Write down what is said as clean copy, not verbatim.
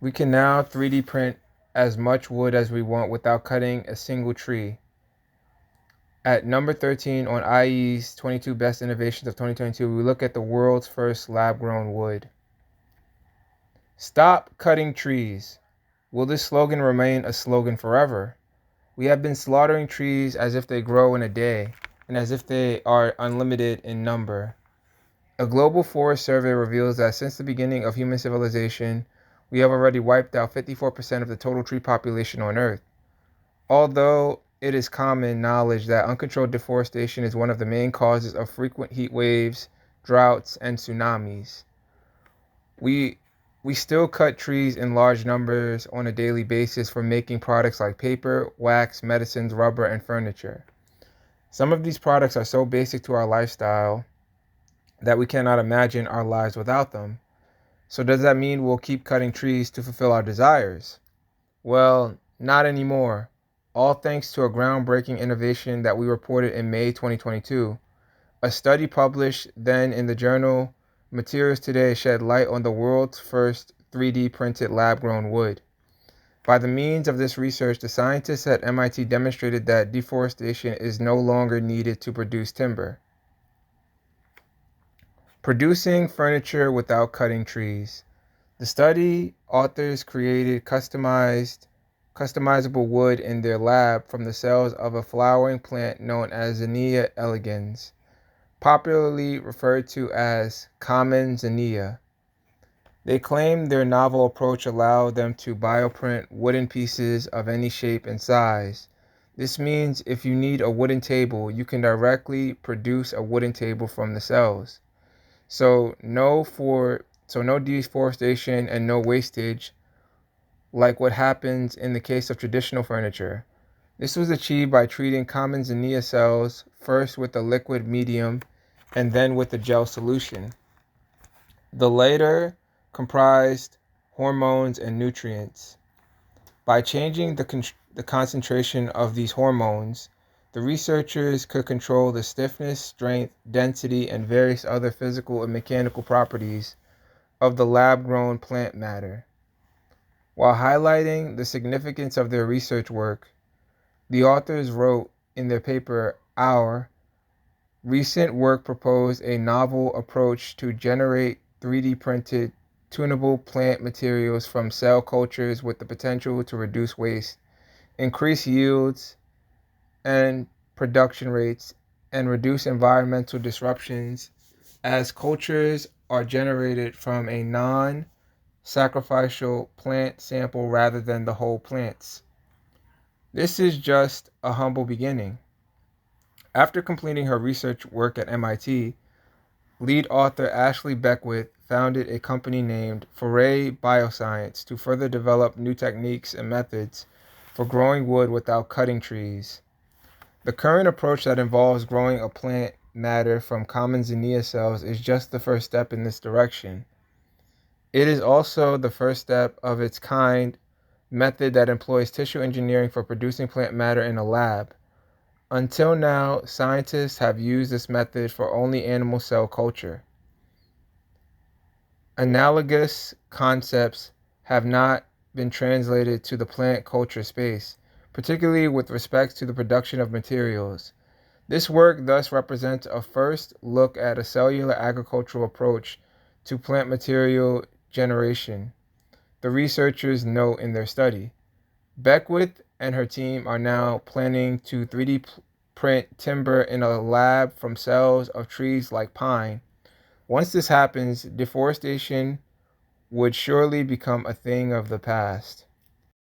We can now 3D print as much wood as we want without cutting a single tree. At number 13 on IE's 22 Best Innovations of 2022, we look at the world's first lab-grown wood. Stop cutting trees. Will this slogan remain a slogan forever? We have been slaughtering trees as if they grow in a day and as if they are unlimited in number. A global forest survey reveals that since the beginning of human civilization, we have already wiped out 54% of the total tree population on Earth. Although it is common knowledge that uncontrolled deforestation is one of the main causes of frequent heat waves, droughts, and tsunamis, we we still cut trees in large numbers on a daily basis for making products like paper, wax, medicines, rubber, and furniture. Some of these products are so basic to our lifestyle that we cannot imagine our lives without them. So does that mean we'll keep cutting trees to fulfill our desires? Well, not anymore. All thanks to a groundbreaking innovation that we reported in May 2022. A study published then in the journal Materials Today shed light on the world's first 3D printed lab grown wood. By the means of this research, the scientists at MIT demonstrated that deforestation is no longer needed to produce timber. Producing furniture without cutting trees. The study authors created customizable wood in their lab from the cells of a flowering plant known as Zinnia elegans, popularly referred to as common zinnia. They claim their novel approach allowed them to bioprint wooden pieces of any shape and size. This means if you need a wooden table, you can directly produce a wooden table from the cells. So no deforestation and no wastage like what happens in the case of traditional furniture. This was achieved by treating common zinnia cells first with a liquid medium and then with a gel solution. The latter comprised hormones and nutrients. By changing the concentration of these hormones, the researchers could control the stiffness, strength, density, and various other physical and mechanical properties of the lab-grown plant matter. While highlighting the significance of their research work, the authors wrote in their paper, Our recent work proposed a novel approach to generate 3D printed tunable plant materials from cell cultures with the potential to reduce waste, increase yields and production rates, and reduce environmental disruptions as cultures are generated from a non-sacrificial plant sample rather than the whole plants. This is just a humble beginning. After completing her research work at MIT, lead author Ashley Beckwith founded a company named Foray Bioscience to further develop new techniques and methods for growing wood without cutting trees. The current approach that involves growing a plant matter from common zinnia cells is just the first step in this direction. It is also the first step of its kind method that employs tissue engineering for producing plant matter in a lab. Until now, scientists have used this method for only animal cell culture. Analogous concepts have not been translated to the plant culture space, particularly with respect to the production of materials. This work thus represents a first look at a cellular agricultural approach to plant material generation, the researchers note in their study. Beckwith and her team are now planning to 3D print timber in a lab from cells of trees like pine. Once this happens, deforestation would surely become a thing of the past.